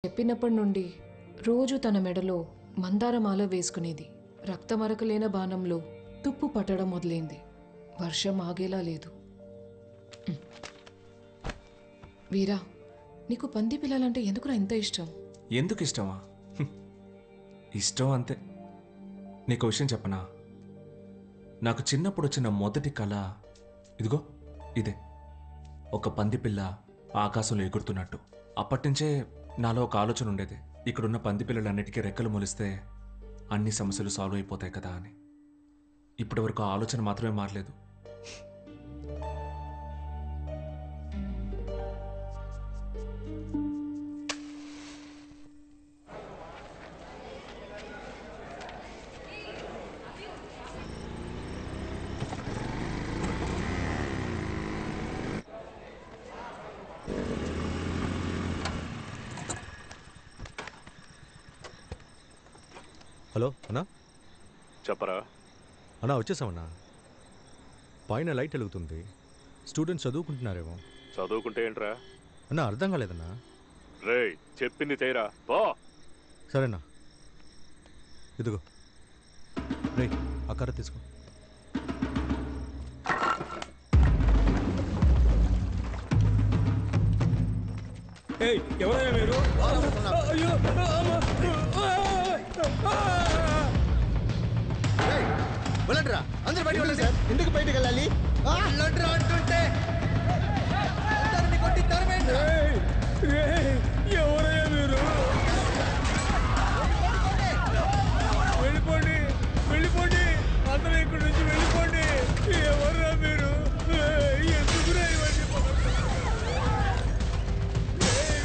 చెప్పినప్పటి నుండి రోజు తన మెడలో మందారమాల వేసుకునేది. రక్తమరకలేన బాణంలో తుప్పు పట్టడం మొదలైంది. వర్షం ఆగేలా లేదు. వీరా, నీకు పంది పిల్లలంటే ఎందుకురా ఇంత ఇష్టం? ఎందుకు ఇష్టమా? ఇష్టం అంతే. నీకు విషయం చెప్పనా? నాకు చిన్నప్పుడు వచ్చిన మొదటి కళ ఇదిగో ఇదే, ఒక పంది పిల్ల ఆకాశంలో ఎగురుతున్నట్టు. అప్పటినుంచే నాలో ఒక ఆలోచన ఉండేది, ఇక్కడున్న పంది పిల్లలన్నిటికీ రెక్కలు మొలిస్తే అన్ని సమస్యలు సాల్వ్ అయిపోతాయి కదా అని. ఇప్పటి వరకు ఆ ఆలోచన మాత్రమే మారలేదు. హలో అన్నా. చెప్పరా. అన్నా వచ్చేసామన్నా. పైన లైట్ వెలుగుతుంది. స్టూడెంట్స్ చదువుకుంటున్నారేమో. చదువుకుంటే ఏంట్రా? అన్నా అర్థం కాలేదన్నా. రే చెప్పింది చేయరా పో. సరేనా, ఇదిగో రే ఆ కర్ర తీసుకో. ఎవరైనా మీరు? వెళ్ళండిరా, అందరూ బయటికి వెళ్ళండి. ఎందుకు బయటికి వెళ్ళాలి? వెళ్ళండిరా అంటుంటే కొట్టి తరమేండి. ఎవరైనా మీరు? వెళ్ళిపోండి, వెళ్ళిపోండి, అందరూ ఇక్కడి నుంచి వెళ్ళిపోండి. ఎవర్రా మీరు? ఎందుకురా ఇవన్నీ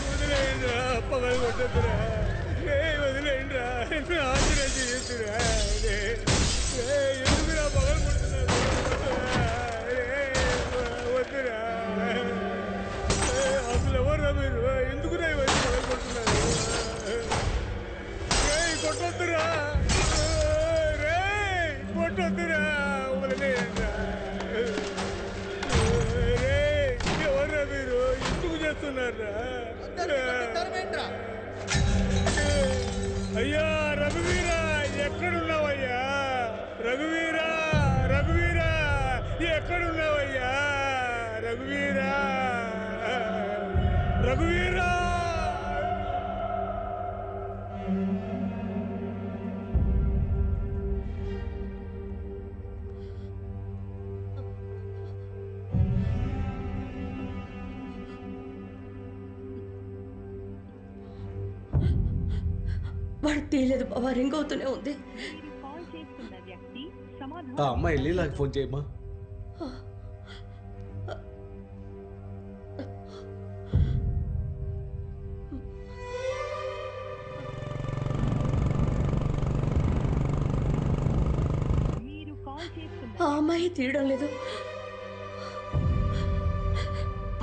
వదిలేయండిరా, పగలు కొట్టద్దురా, వదిలేయండిరా, ఆశ్చర్యం చేయొద్దురా. ఎందుకురా పగలు కొడుతున్నారు? వద్దురా. అసలు ఎవర్రా మీరు? ఎందుకురా ఇవన్నీ పగలు కొడుతున్నారు? కొట్టొద్దురా, కొట్టొద్దురా, వదిలేయండిరా. ఎవర్రా మీరు? ఎందుకు చేస్తున్నారా? అయ్యా రఘువీరా, ఎక్కడున్నావయ్యా? రఘువీరా, రఘువీరా, ఎక్కడున్నావయ్యా? రఘువీరా, రఘువీరా. వాడు తీయలేదు బాబా, రింగ్ అవుతూనే ఉంది. ఆ అమ్మాయి లీలాకి ఫోన్ చేయమ్మా. ఆ అమ్మాయి తీయడం లేదు.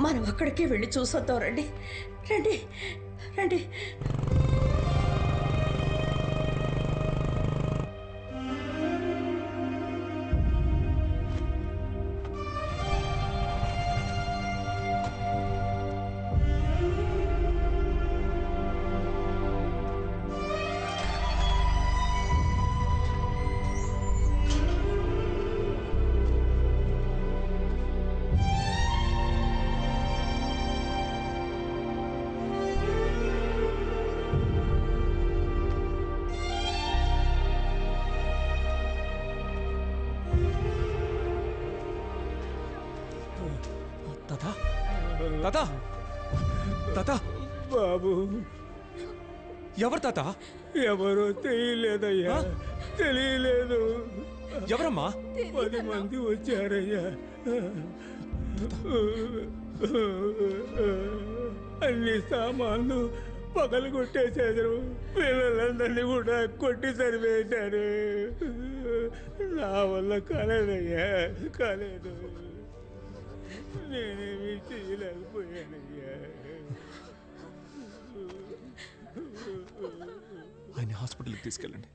మనం అక్కడికే వెళ్ళి చూసొద్దాం. రండి రండి రండి. తాత, తాత, బాబు ఎవరు తాత? ఎవరో తెలియలేదయ్యా, తెలియలేదు. ఎవరమ్మా? 10 మంది వచ్చారయ్యా. అన్ని సామాన్లు పగలు కొట్టేశారు. పిల్లలందరినీ కూడా కొట్టి సరివేశారు. నా వల్ల కాలేదయ్యా, కాలేదు. నేనేమి చేయలేకపోయానయ్యా. ఆయన హాస్పిటల్కి తీసుకెళ్ళండి.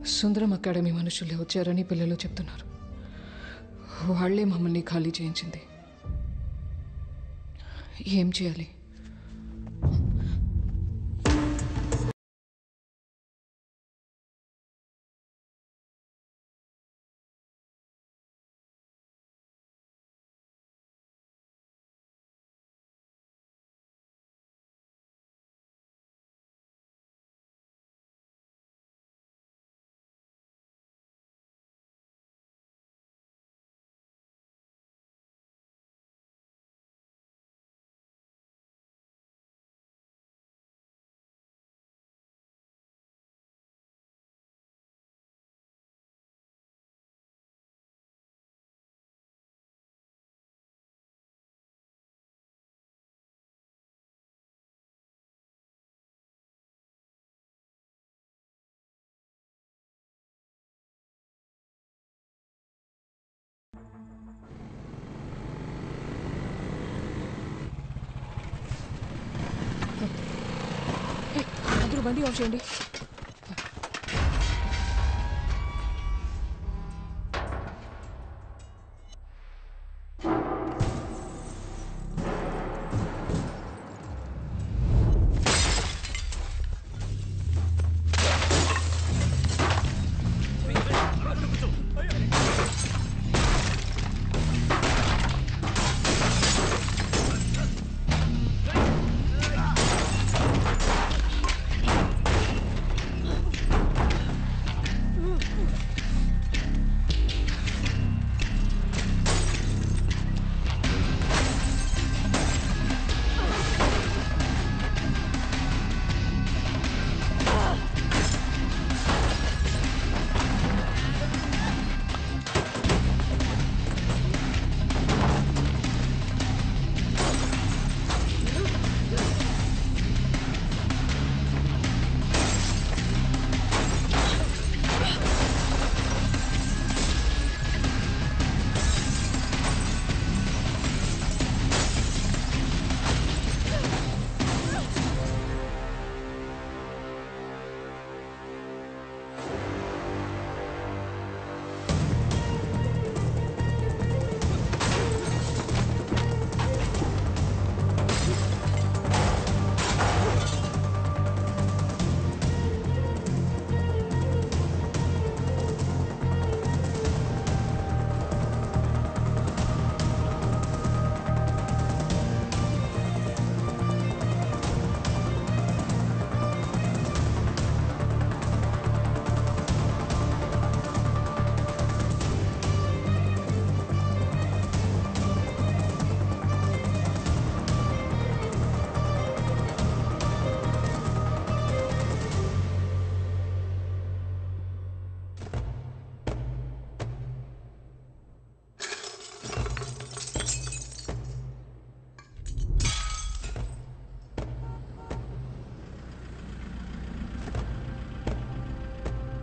సుందరం అకాడమీ మనుషులే వచ్చారని పిల్లలు చెప్తున్నారు. వాళ్లే మమ్మల్ని ఖాళీ చేయించింది. ఏం చేయాలి? అందరూ బండి ఆఫ్ చేయండి.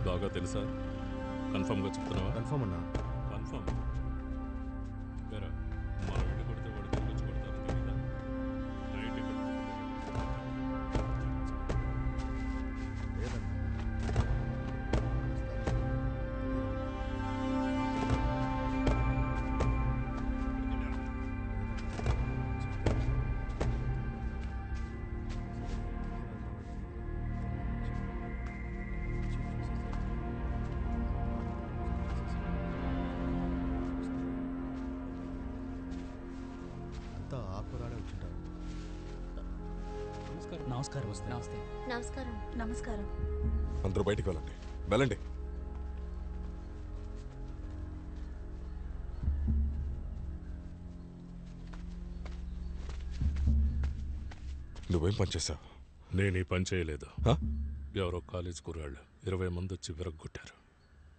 బాగా తెలుసా? కన్ఫర్మ్గా చెప్తున్నావా? కన్ఫర్మ్ అన్నా. కన్ఫర్మ్ వేరా మనం ఇంటి కొడితే వాడు తిరిగి వచ్చి కొడతారని తెలీదా? నైట్ ఇక్కడ నమస్కారం. నమస్కారం. నమస్కారం. అందరూ బయటికి వెళ్ళండి. వెళ్ళండి. నువ్వేం పని చేశావు? నేను ఈ పని చేయలేదు. ఎవరో కాలేజ్ కుర్రాళ్ళు 20 మంది వచ్చి విరగొట్టారు.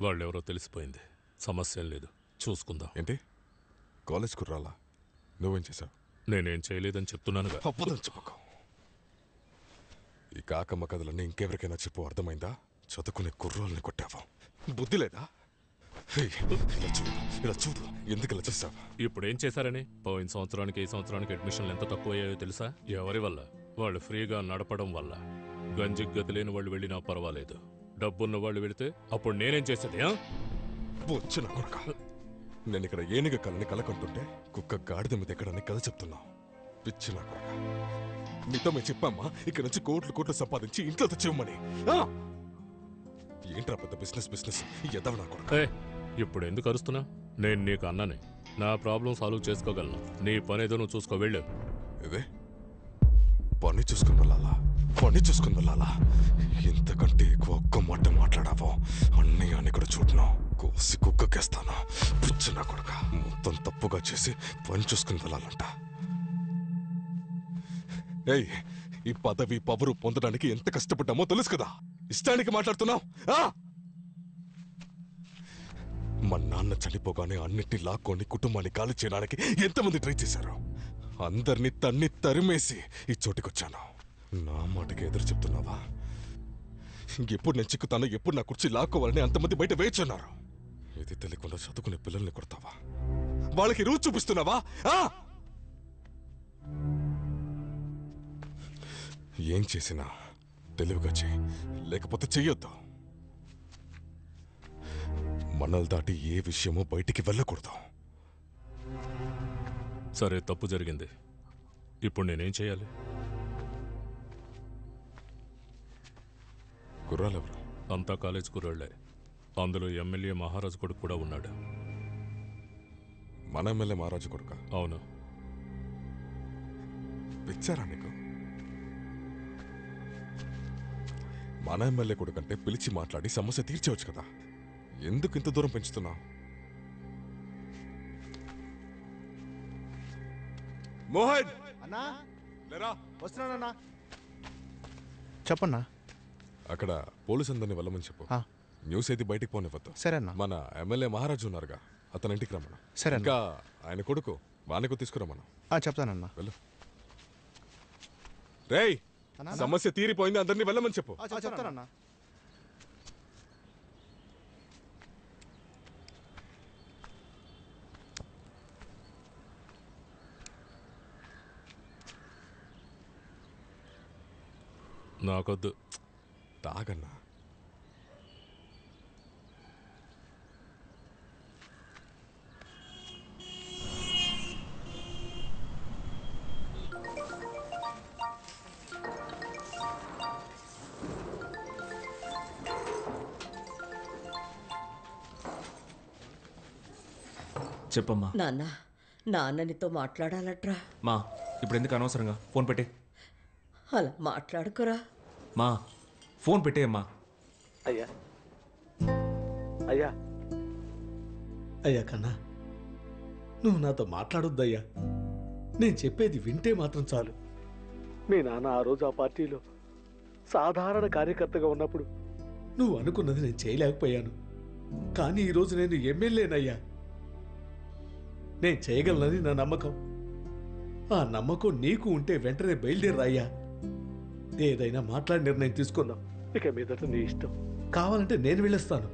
వాళ్ళు ఎవరో తెలిసిపోయింది. సమస్య లేదు, చూసుకుందాం. ఏంటి కాలేజ్ కుర్రాలా? నువ్వేం చేశావు? నేనేం చేయలేదని చెప్తున్నానుగా. చెప్పుకో. ఈ కాకమ్మ కథలన్నీ ఇంకెవరికైనా చెప్పు, అర్థమైందా? చదువుకునే కుర్రోల్ని కొట్టావా? బుద్ధి లేదా? ఇలా చూడు ఎందుకు ఇలా చేస్తావు? ఇప్పుడేం చేశారని? పోయిన సంవత్సరానికి ఈ సంవత్సరానికి అడ్మిషన్లు ఎంత తక్కువ అయ్యాయో తెలుసా? ఎవరి వల్ల? వాళ్ళు ఫ్రీగా నడపడం వల్ల. గంజికి గతి లేని వాళ్ళు వెళ్ళినా పర్వాలేదు, డబ్బున్న వాళ్ళు వెళితే అప్పుడు నేనేం చేసేది? వచ్చిన కొడుక నేను ఇక్కడ ఏనుగ కళని కలకంటుంటే కుక్క గాడిద మీద ఎక్కడని కథ చెప్తున్నావు. పిచ్చిన కొడుక, నీతో మేము చెప్పామా ఇక్కడ నుంచి కోట్లు కోట్లు సంపాదించి ఇంట్లో తెచ్చివ్వమని? ఏంట్రా పెద్ద బిజినెస్ ఎదవ నా కొడుక. ఇప్పుడు ఎందుకు అరుస్తున్నా? నేను నీకు అన్నని, నా ప్రాబ్లం సాల్వ్ చేసుకోగలను. నీ పని ఏదో నువ్వు చూసుకో, వెళ్ళు. ఇదే పని చూసుకుని వెళ్ళాలా? ఇంతకంటే ఎక్కువ ఒక్క మాట మాట్లాడావో అన్నయ్య అని కూడా చూడను, కోసి కుక్కకేస్తాను. పిచ్చిన కొడుక, మొత్తం తప్పుగా చేసి పని చూసుకుని వెళ్ళాలంట. ఏయ్, ఈ పదవి పవరు పొందడానికి ఎంత కష్టపడ్డామో తెలుసు కదా. ఇష్టానికి మాట్లాడుతున్నావు? మా నాన్న చనిపోగానే అన్నిటినీ లాక్కొని కుటుంబాన్ని ఖాళీ చేయడానికి ఎంతమంది ట్రై చేశారు. అందరినీ తరిమేసి ఈ చోటికొచ్చాను. నా మాటకి ఎదురు చెప్తున్నావా? ఎప్పుడు నేను చిక్కుతానో, ఎప్పుడు నా కుర్చీ లాక్కోవాలని అంతమంది బయట వేచున్నారు. ఇది తెలియకుండా చదువుకునే పిల్లల్ని కొడతావా? వాళ్ళకి రూట్ చూపిస్తున్నావా? ఏం చేసినా తెలివిగా చెయ్యి, లేకపోతే చెయ్యొద్దు. మనల్ దాటి ఏ విషయమో బయటికి వెళ్ళకూడదు. సరే, తప్పు జరిగింది. ఇప్పుడు నేనేం చేయాలి? కుర్రాలెవరు? అంతా కాలేజ్ కుర్రాళ్లే. అందులో ఎమ్మెల్యే మహారాజు కొడుకు కూడా ఉన్నాడు. మన ఎమ్మెల్యే మహారాజు కొడుక? అవును. పిచ్చారా నీకు? మన ఎమ్మెల్యే కొడుకంటే పిలిచి మాట్లాడి సమస్య తీర్చవచ్చు కదా. ఎందుకు ఇంత దూరం పెంచుతున్నావు? మోహన్ అన్నా, లేరా? వస్తున్నానన్నా. చెప్పన్నా. అక్కడ పోలీసు అందరిని వెళ్ళమని చెప్పు. న్యూస్ అయితే బయటికి పోనివ్వద్దు. సరే అన్న. మన ఎమ్మెల్యే మహారాజు ఉన్నారుగా, అతని ఇంటికి రమ్మను. సరే. ఇంకా ఆయన కొడుకు వానికు తీసుకురమ్మను. చెప్తానన్నా. వెళ్ళు. రేయ్, సమస్య తీరిపోయింది, అందరినీ వెళ్ళమని చెప్పు. చెప్తానన్నా. నాకొద్దు. తాగన్నా. చెప్పమ్మా. నాన్ననితో మాట్లాడాలట్రా. మా, ఇప్పుడు ఎందుకు అనవసరంగా ఫోన్ పెట్టే? అలా మాట్లాడుకురా. మా, ఫోన్ పెట్టేయమ్మా. అయ్యా అయ్యా అయ్యా కన్నా, నువ్వు నాతో మాట్లాడొద్దయ్యా. నేను చెప్పేది వింటే మాత్రం చాలు. మీ నాన్న ఆ రోజు ఆ పార్టీలో సాధారణ కార్యకర్తగా ఉన్నప్పుడు నువ్వు అనుకున్నది నేను చేయలేకపోయాను. కానీ ఈరోజు నేను ఎమ్మెల్యేనయ్యా. నేను చేయగలనని నా నమ్మకం. ఆ నమ్మకం నీకు ఉంటే వెంటనే బయలుదేరయ్యా. ఏదైనా మాట్లాడి నిర్ణయం తీసుకున్నాం. ఇక మీదట నీ ఇష్టం. కావాలంటే నేను వెళ్ళొస్తాను.